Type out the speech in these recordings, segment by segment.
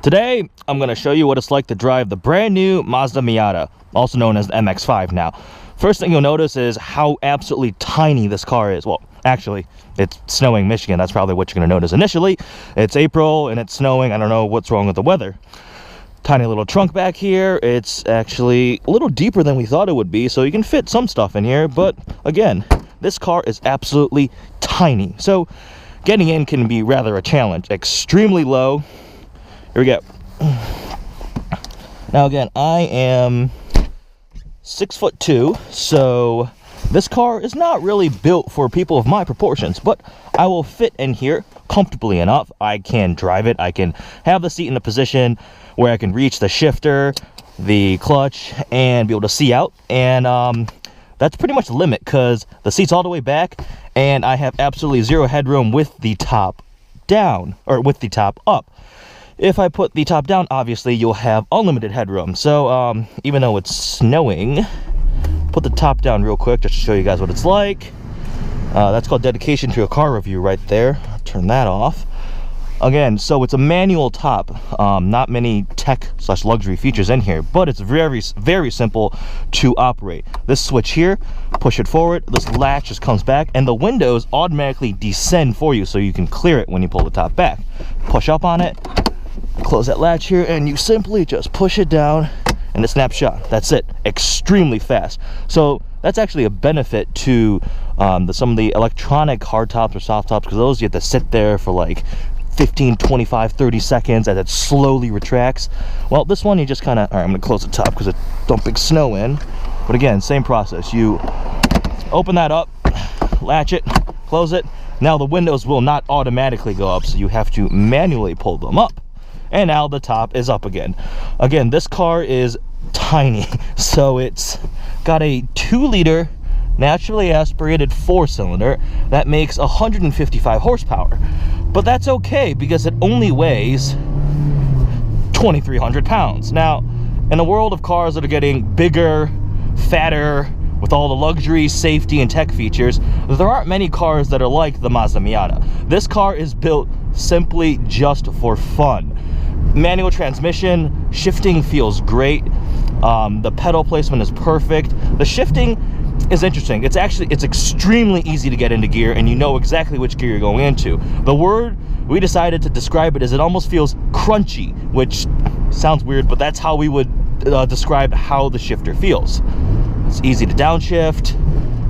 Today, I'm going to show you what it's like to drive the brand new Mazda Miata, also known as the MX-5 now. First thing you'll notice is how absolutely tiny this car is. Well, actually, it's snowing Michigan. That's probably what you're going to notice initially. It's April and it's snowing. I don't know what's wrong with the weather. Tiny little trunk back here. It's actually a little deeper than we thought it would be, so you can fit some stuff in here. But again, this car is absolutely tiny. So getting in can be rather a challenge. Extremely low. Here we go. Now again, I am 6'2", so this car is not really built for people of my proportions, but I will fit in here comfortably enough. I can drive it. I can have the seat in a position where I can reach the shifter, the clutch, and be able to see out. And that's pretty much the limit because the seat's all the way back, and I have absolutely zero headroom with the top down, or with the top up. If I put the top down, obviously you'll have unlimited headroom. So even though it's snowing, put the top down real quick just to show you guys what it's like. That's called dedication to a car review right there. Turn that off. Again, so it's a manual top. Not many tech/luxury features in here, but it's very, very simple to operate. This switch here, push it forward, this latch just comes back, and the windows automatically descend for you so you can clear it when you pull the top back. Push up on it, close that latch here, and you simply just push it down and it snaps shut. That's it. Extremely fast. So that's actually a benefit to some of the electronic hardtops or soft tops, because those you have to sit there for like 15, 25, 30 seconds as it slowly retracts. Well, this one you just kind of, all right, I'm going to close the top because it's dumping snow in. But again, same process. You open that up, latch it, close it. Now the windows will not automatically go up, so you have to manually pull them up. And now the top is up again. Again, this car is tiny. So it's got a 2-liter naturally aspirated 4-cylinder that makes 155 horsepower. But that's okay because it only weighs 2,300 pounds. Now, in a world of cars that are getting bigger, fatter, with all the luxury, safety, and tech features, there aren't many cars that are like the Mazda Miata. This car is built simply just for fun. Manual transmission, shifting feels great. The pedal placement is perfect. The shifting is interesting. It's extremely easy to get into gear, and you know exactly which gear you're going into. The word we decided to describe it is it almost feels crunchy, which sounds weird, but that's how we would describe how the shifter feels. It's easy to downshift,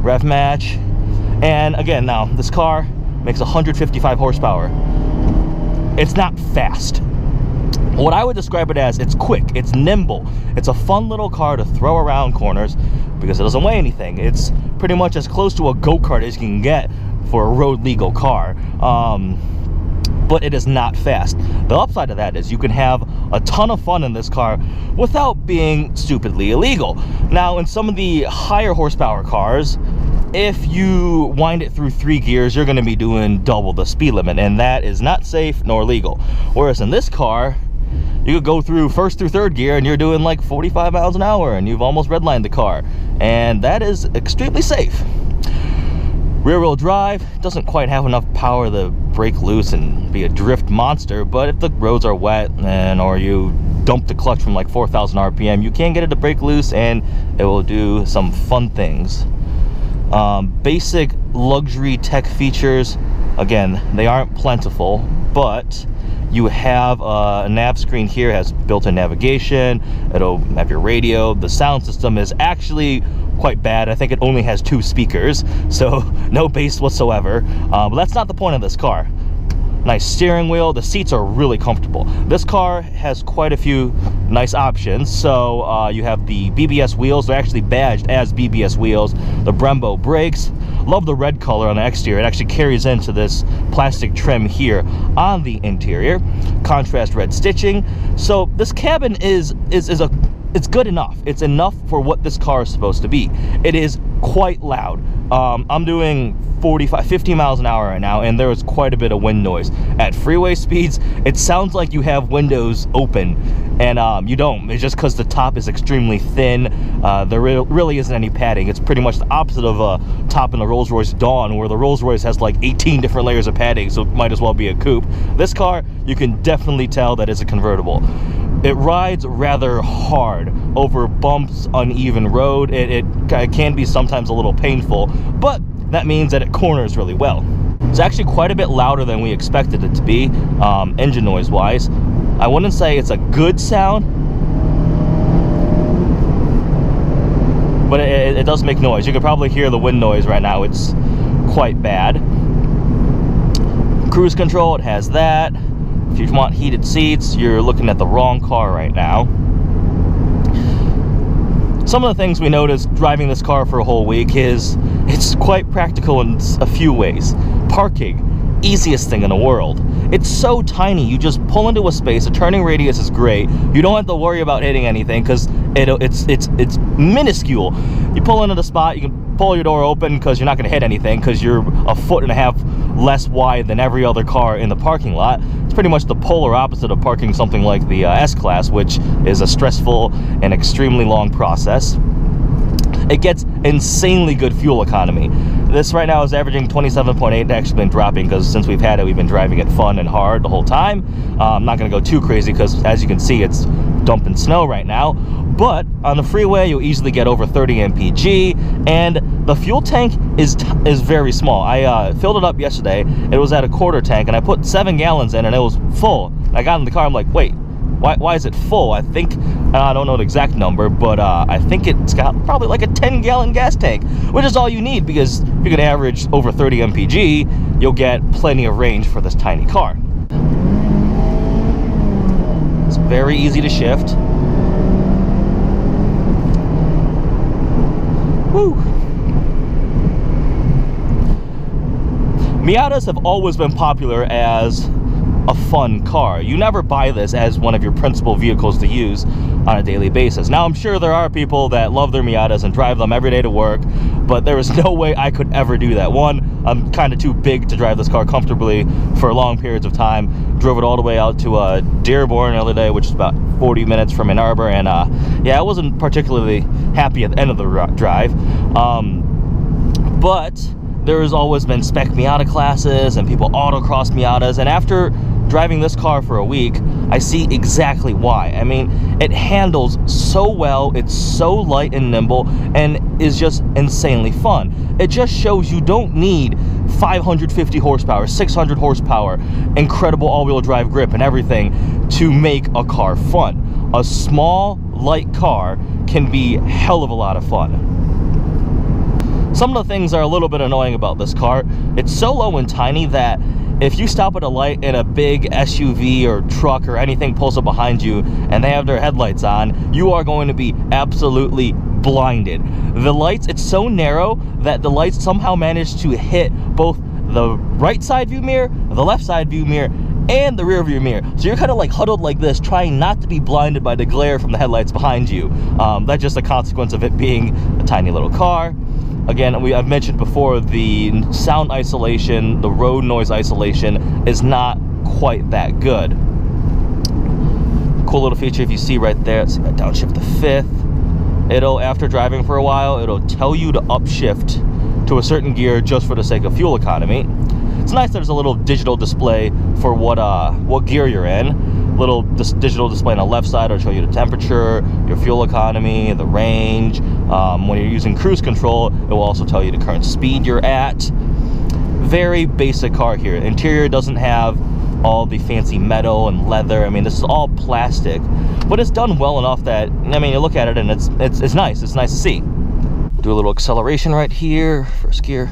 rev match, and again, now this car makes 155 horsepower. It's not fast. What I would describe it as, it's quick, it's nimble, it's a fun little car to throw around corners because it doesn't weigh anything. It's pretty much as close to a go-kart as you can get for a road legal car. But it is not fast. The upside of that is you can have a ton of fun in this car without being stupidly illegal. Now, in some of the higher horsepower cars, if you wind it through 3 gears, you're going to be doing double the speed limit, and that is not safe nor legal. Whereas in this car, you could go through 1st through 3rd gear and you're doing like 45 miles an hour and you've almost redlined the car, and that is extremely safe. Rear-wheel drive doesn't quite have enough power to break loose and be a drift monster, but if the roads are wet or you dump the clutch from like 4,000 RPM, you can get it to break loose and it will do some fun things. Basic luxury tech features, again, they aren't plentiful, but you have a nav screen here, has built-in navigation, it'll have your radio. The sound system is actually quite bad. I think it only has 2 speakers, so no bass whatsoever. But that's not the point of this car. Nice steering wheel. The seats are really comfortable. This car has quite a few nice options. So you have the BBS wheels. They're actually badged as BBS wheels. The Brembo brakes. Love the red color on the exterior. It actually carries into this plastic trim here on the interior. Contrast red stitching. So this cabin is it's good enough. It's enough for what this car is supposed to be. It is quite loud. I'm doing 50 miles an hour right now, and there is quite a bit of wind noise. At freeway speeds, it sounds like you have windows open, and you don't. It's just because the top is extremely thin. There really isn't any padding. It's pretty much the opposite of a top in the Rolls-Royce Dawn, where the Rolls-Royce has like 18 different layers of padding, so it might as well be a coupe. This car, you can definitely tell that it's a convertible. It rides rather hard over bumps, uneven road. It can be sometimes a little painful, but that means that it corners really well. It's actually quite a bit louder than we expected it to be, engine noise wise. I wouldn't say it's a good sound, but it does make noise. You can probably hear the wind noise right now. It's quite bad. Cruise control, it has that. If you want heated seats, you're looking at the wrong car right now. Some of the things we noticed driving this car for a whole week is it's quite practical in a few ways. Parking, easiest thing in the world. It's so tiny, you just pull into a space, the turning radius is great, you don't have to worry about hitting anything because it's minuscule. You pull into the spot, you can pull your door open because you're not going to hit anything because you're 1.5 feet less wide than every other car in the parking lot. It's pretty much the polar opposite of parking something like the S-Class, which is a stressful and extremely long process. It gets insanely good fuel economy. This right now is averaging 27.8. It's actually been dropping because since we've had it, we've been driving it fun and hard the whole time. I'm not going to go too crazy because, as you can see, it's dumping snow right now. But on the freeway, you'll easily get over 30 mpg, and the fuel tank is very small. I filled it up yesterday. It was at a quarter tank, and I put 7 gallons in, and it was full. I got in the car. I'm like, wait. Why is it full? I think, I don't know the exact number, but I think it's got probably like a 10-gallon gas tank, which is all you need because if you can average over 30 mpg, you'll get plenty of range for this tiny car. It's very easy to shift. Woo! Miatas have always been popular as a fun car. You never buy this as one of your principal vehicles to use on a daily basis. Now, I'm sure there are people that love their Miatas and drive them every day to work, but there is no way I could ever do that. One, I'm kind of too big to drive this car comfortably for long periods of time. Drove it all the way out to Dearborn the other day, which is about 40 minutes from Ann Arbor, and yeah, I wasn't particularly happy at the end of the drive. But there's always been spec Miata classes and people autocross Miatas, and after driving this car for a week, I see exactly why. I mean, it handles so well, it's so light and nimble, and is just insanely fun. It just shows you don't need 550 horsepower, 600 horsepower, incredible all-wheel drive grip and everything to make a car fun. A small, light car can be a hell of a lot of fun. Some of the things are a little bit annoying about this car. It's so low and tiny that if you stop at a light and a big SUV or truck or anything pulls up behind you and they have their headlights on, you are going to be absolutely blinded. The lights, it's so narrow that the lights somehow manage to hit both the right side view mirror, the left side view mirror, and the rear view mirror. So you're kind of like huddled like this, trying not to be blinded by the glare from the headlights behind you. That's just a consequence of it being a tiny little car. Again, I've mentioned before, the sound isolation, the road noise isolation is not quite that good. Cool little feature, if you see right there, let's see if I downshift to 5th. It'll, after driving for a while, it'll tell you to upshift to a certain gear just for the sake of fuel economy. It's nice that there's a little digital display for what gear you're in. Little digital display on the left side will show you the temperature, your fuel economy, the range. When you're using cruise control, it will also tell you the current speed you're at. Very basic car here. Interior doesn't have all the fancy metal and leather. I mean, this is all plastic, but it's done well enough that, I mean, you look at it and it's nice. It's nice to see. Do a little acceleration right here, first gear.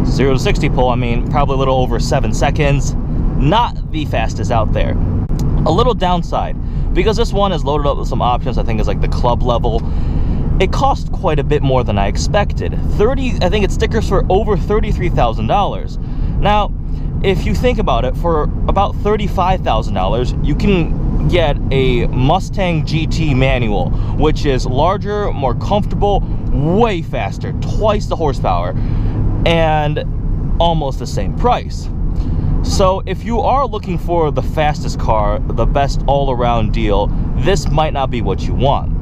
Zero to 60 pull, I mean, probably a little over 7 seconds. Not the fastest out there. A little downside, because this one is loaded up with some options, I think is like the club level. It cost quite a bit more than I expected. I think it stickers for over $33,000. Now, if you think about it, for about $35,000, you can get a Mustang GT manual, which is larger, more comfortable, way faster, twice the horsepower. And almost the same price. So if you are looking for the fastest car, the best all-around deal, this might not be what you want.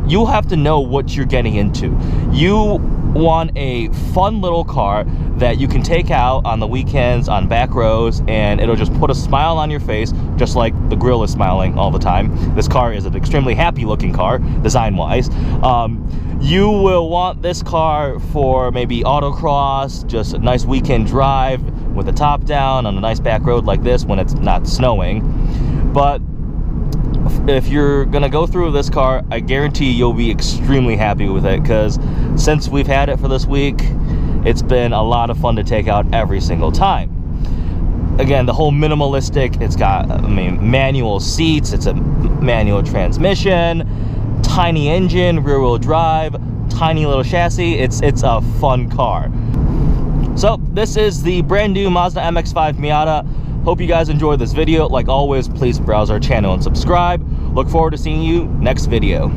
You have to know what you're getting into. You want a fun little car that you can take out on the weekends on back roads, and it'll just put a smile on your face, just like the grill is smiling all the time. This car is an extremely happy looking car, design-wise. You will want this car for maybe autocross, just a nice weekend drive with the top down on a nice back road like this when it's not snowing. But if you're gonna go through this car, I guarantee you'll be extremely happy with it, because since we've had it for this week, it's been a lot of fun to take out every single time. Again, the whole minimalistic, it's got, I mean, manual seats, it's a manual transmission, tiny engine, rear-wheel drive, tiny little chassis. It's a fun car. So this is the brand new Mazda MX-5 Miata. Hope you guys enjoyed this video. Like always, please browse our channel and subscribe. Look forward to seeing you next video.